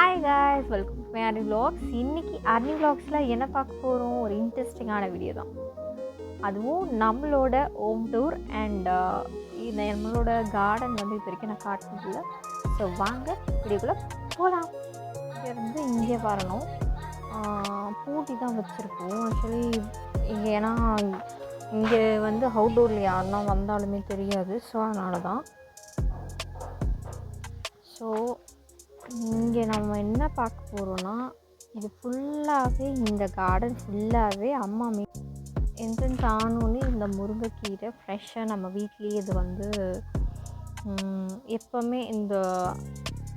Hi guys, welcome to my Arni vlogs. இன்னைக்கு அர்னி vlogsல என்ன பார்க்க போகிறோம்? ஒரு இன்ட்ரெஸ்டிங்கான வீடியோ தான். அதுவும் நம்மளோட ஹோம் டூர் அண்ட் நம்மளோட கார்டன் வந்து இது வரைக்கும் நான் காட்டினதில்லை. ஸோ வாங்க வீடியோக்குள்ளே போகலாம். இங்கேருந்து இங்கே வரணும். பூட்டி தான் வச்சுருக்கோம் ஆக்சுவலி. ஏன்னா இங்கே வந்து அவுட்டோரில் யாருன்னா வந்தாலுமே தெரியாது. ஸோ அதனால தான். ஸோ இங்கே நம்ம என்ன பார்க்க போகிறோன்னா, இது ஃபுல்லாகவே இந்த கார்டன் ஃபுல்லாகவே அம்மா என்ட்ரன்ஸ் ஆனோடனே இந்த முருங்கைக்கீரை ஃப்ரெஷ்ஷாக நம்ம வீட்லேயே இது வந்து எப்போவுமே இந்த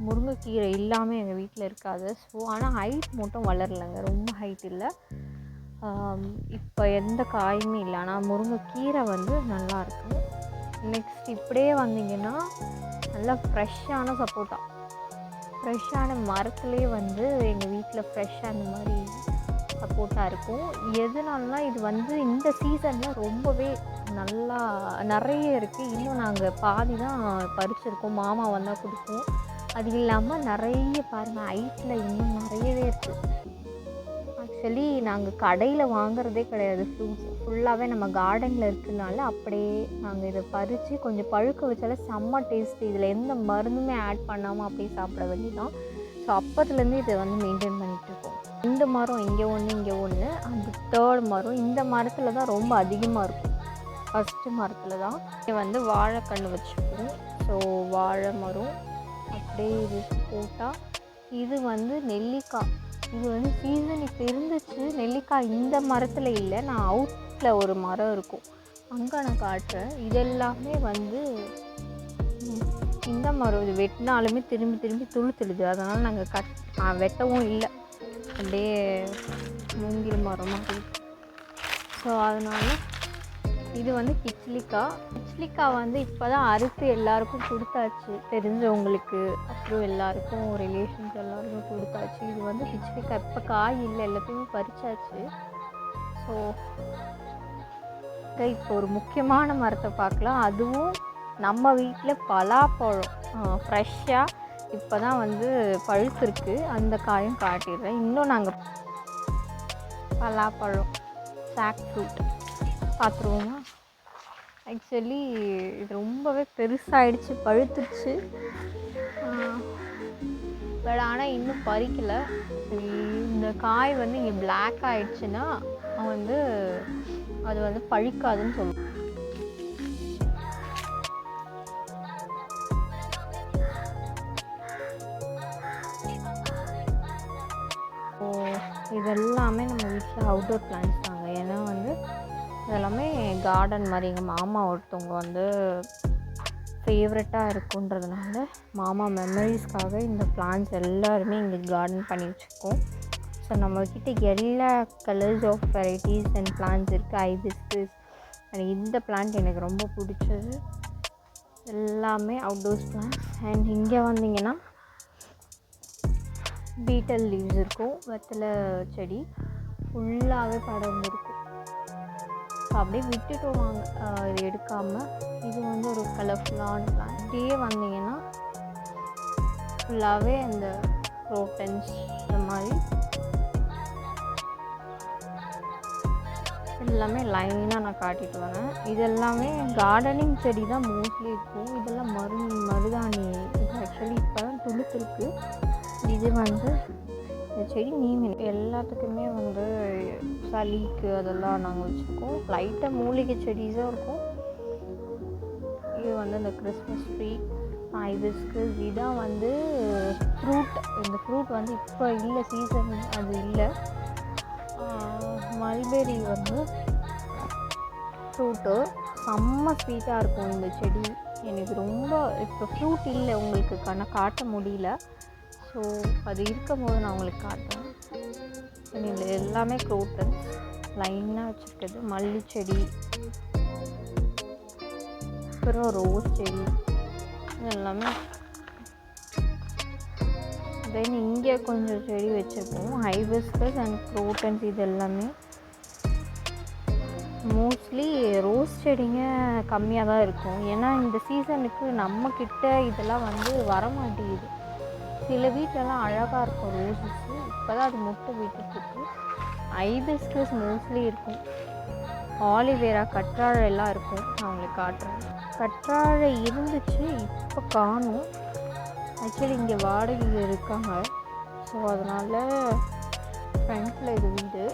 முருங்கைக்கீரை இல்லாமல் எங்கள் வீட்டில் இருக்காது. ஸோ ஆனால் ஹைட் மட்டும் வளரலைங்க, ரொம்ப ஹைட் இல்லை. இப்போ எந்த காயுமே இல்லை, ஆனால் முருங்கைக்கீரை வந்து நல்லாயிருக்கும். நெக்ஸ்ட் இப்படியே வந்தீங்கன்னா நல்லா ஃப்ரெஷ்ஷான சப்போட்டா, ஃப்ரெஷ்ஷான மரத்துலேயே வந்து எங்கள் வீட்டில் ஃப்ரெஷ்ஷாக அந்த மாதிரி சப்போட்டா இருக்கும். எதனாலனா இது வந்து இந்த சீசனில் ரொம்பவே நல்லா நிறைய இருக்குது. இன்னும் நாங்கள் பாதி தான் பறிச்சிருக்கோம், மாமா வந்தால் கொடுப்போம். அது இல்லாமல் நிறைய பாருங்கள் ஹைட்டில் இன்னும் நிறையவே இருக்குது. ஆக்சுவலி நாங்கள் கடையில் வாங்குறதே கிடையாது, ஃப்ரூட்ஸ் ஃபுல்லாகவே நம்ம கார்டனில் இருக்கிறதுனால அப்படியே நாங்கள் இதை பறித்து கொஞ்சம் பழுக்க வச்சாலே செம்ம டேஸ்ட்டு. இதில் எந்த மருந்துமே ஆட் பண்ணாமல் அப்படியே சாப்பிட வேண்டியதான். ஸோ அப்போத்துலேருந்து இதை வந்து மெயின்டைன் பண்ணிகிட்ருக்கோம். இந்த மரம் இங்கே ஒன்று, அந்த தேர்ட் மரம் இந்த மரத்தில் தான் ரொம்ப அதிகமாக இருக்கும். ஃபஸ்ட்டு மரத்தில் தான் இங்கே வந்து வாழைக்கன்று வச்சுருக்கோம். ஸோ வாழை மரம் அப்படியே இது போட்டால் இது வந்து நெல்லிக்காய். இது வந்து சீசன் இப்போ இருந்துச்சு. நெல்லிக்காய் இந்த மரத்தில் இல்லை, நான் அவுட்டில் ஒரு மரம் இருக்கும் அங்கே நான் காட்டுறேன். இதெல்லாமே வந்து இந்த மரம் இது வெட்டினாலுமே திரும்பி துளுத்துடுது. அதனால் நாங்கள் வெட்டவும் இல்லை, அப்படியே மூங்கில் மரமாக இருக்குது. ஸோ அதனால் இது வந்து கிச்சிலிக்காய் வந்து இப்போ தான் அறுத்து எல்லாருக்கும் கொடுத்தாச்சு, தெரிஞ்சவங்களுக்கு, அப்புறம் எல்லாருக்கும் ரிலேஷன்ஸ் எல்லாருக்கும் கொடுத்தாச்சு. இது வந்து கிச்சிலிக்காய் இப்போ காய் இல்லை, எல்லாத்தையுமே பறிச்சாச்சு. ஸோ இப்போ ஒரு முக்கியமான மரத்தை பார்க்கலாம். அதுவும் நம்ம வீட்டில் பலாப்பழம் ஃப்ரெஷ்ஷாக இப்போ தான் வந்து பழுத்திருக்கு. அந்த காயும் காட்டிடுறேன். இன்னும் நாங்கள் பலாப்பழம் சாக் ஃப்ரூட் பார்த்துருவோமா? ஆக்சுவலி இது ரொம்பவே பெருசாகிடுச்சு, பழுத்துருச்சு. பட் ஆனால் இன்னும் பறிக்கலை. இந்த காய் வந்து இங்கே பிளாக் ஆகிடுச்சுன்னா வந்து அது வந்து பழுக்காதுன்னு சொல்லுவோம். இதெல்லாமே நம்ம வீட்டில் அவுட்டோர் பிளான்ட்ஸ் தாங்க. ஏன்னா வந்து இதெல்லாமே கார்டன் மாதிரி எங்கள் மாமா ஒருத்தவங்க வந்து ஃபேவரட்டாக இருக்குன்றதுனால மாமா மெமரிஸ்க்காக இந்த பிளான்ட்ஸ் எல்லாருமே இங்கே கார்டன் பண்ணி வச்சுருக்கோம். ஸோ நம்மக்கிட்ட எல்லா colours of varieties and plants இருக்குது. ஹைபிஸ்கஸ் அண்ட் இந்த பிளான்ட் எனக்கு ரொம்ப பிடிச்சது. எல்லாமே அவுட்டோர்ஸ் பிளான்ட்ஸ். அண்ட் இங்கே வந்தீங்கன்னா பீட்டல் லீவ்ஸ் இருக்கும், வெத்தலை செடி ஃபுல்லாகவே படர்ந்துருக்கும். ஸோ அப்படியே விட்டுட்டோம் நாங்கள் இது எடுக்காமல். இது வந்து ஒரு கலர்ஃபுல்லான பிளான். இப்படியே வந்தீங்கன்னா ஃபுல்லாகவே அந்த க்ரோட்டன்ஸ் இந்த மாதிரி எல்லாமே லைனாக நான் காட்டிட்டு வரேன். இது எல்லாமே கார்டனிங் செடி தான் மோஸ்ட்லி இருக்கும். இதெல்லாம் மருதாணி. இது ஆக்சுவலி இப்போ தான் துளுத்துருக்கு. இது வந்து இந்த செடி எல்லாத்துக்குமே வந்து சளிக்கு அதெல்லாம் நாங்கள் வச்சுருக்கோம். லைட்டாக மூலிகை செடிஸும் இருக்கும். இது வந்து இந்த கிறிஸ்மஸ் ட்ரீ, ஹைபிஸ்கஸ். இதான் வந்து ஃப்ரூட். இந்த ஃப்ரூட் வந்து இப்போ இல்லை, சீசன் அது இல்லை. மல்பெரி வந்து ஃப்ரூட்டு செம்ம ஸ்வீட்டாக இருக்கும் இந்த செடி. எனக்கு ரொம்ப இப்போ ஃப்ரூட் இல்லை உங்களுக்கு காட்ட முடியல. ஸோ அது இருக்கும் போது நான் உங்களுக்கு காட்டுறேன். இதில் எல்லாமே க்ரோட்டன் லைனாக வச்சுருக்குது. மல்லி செடி, அப்புறம் ரோஸ் செடி, எல்லாமே. தென் இங்கே கொஞ்சம் செடி வச்சுருக்கோம், ஹைபிஸ்கஸ் அண்ட் க்ரோட்டன்ஸ். இது எல்லாமே மோஸ்ட்லி ரோஸ் செடிங்க கம்மியாக தான் இருக்கும். ஏன்னா இந்த சீசனுக்கு நம்மக்கிட்ட இதெல்லாம் வந்து வரமாட்டேங்குது. சில வீட்டிலலாம் அழகாக இருக்கும் ரோஸஸ்ஸு. இப்போ தான் அது மொட்டை விட்டுட்டுருக்கு. ஐபிஸ்கஸ் மோஸ்ட்லி இருக்கும். ஆலிவேரா, கற்றாழை எல்லாம் இருக்கும். நான் உங்களுக்கு காட்டுறேன். கற்றாழை இருந்துச்சு, இப்போ காணும். ஆக்சுவலி இங்கே வாடகையில் இருக்காங்க. ஸோ அதனால் ஃப்ரண்ட்டில் இது வீடு.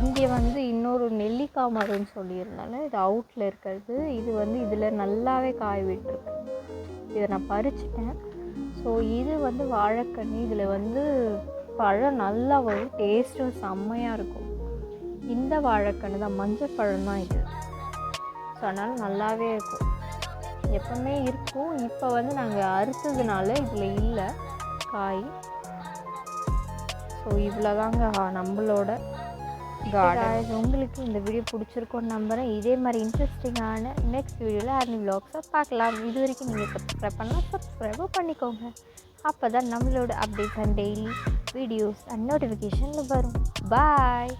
இங்கே வந்து இன்னொரு நெல்லிக்காய் மரம்னு சொல்லியிருந்தால இது அவுட்டில் இருக்கிறது. இது வந்து இதில் நல்லாவே காய் விட்டுருக்கு. இதை நான் பறிச்சிட்டேன். ஸோ இது வந்து வாழைக்கன்று. இதில் வந்து பழம் நல்லா வரும், டேஸ்ட்டும் செம்மையாக இருக்கும். இந்த வாழைக்கன்று தான், மஞ்சள் பழம் தான் இது. ஸோ அதனால் நல்லாவே இருக்கும், எப்பவுமே இருக்கும். இப்போ வந்து நாங்கள் அறுத்ததுனால இதில் இல்லை காய். ஸோ இவ்வளோதாங்க நம்மளோட கார்டன். உங்களுக்கு இந்த வீடியோ பிடிச்சிருக்கோன்னு நம்புகிறேன். இதே மாதிரி இன்ட்ரெஸ்டிங்கான நெக்ஸ்ட் வீடியோவில் ஆர்னி விலாக்ஸை பார்க்கலாம். இது வரைக்கும் நீங்கள் சப்ஸ்கிரைப் பண்ணலாம், சப்ஸ்கிரைபும் பண்ணிக்கோங்க. அப்போ தான் நம்மளோட updates and daily videos and நோட்டிஃபிகேஷனில் வரும். பாய்.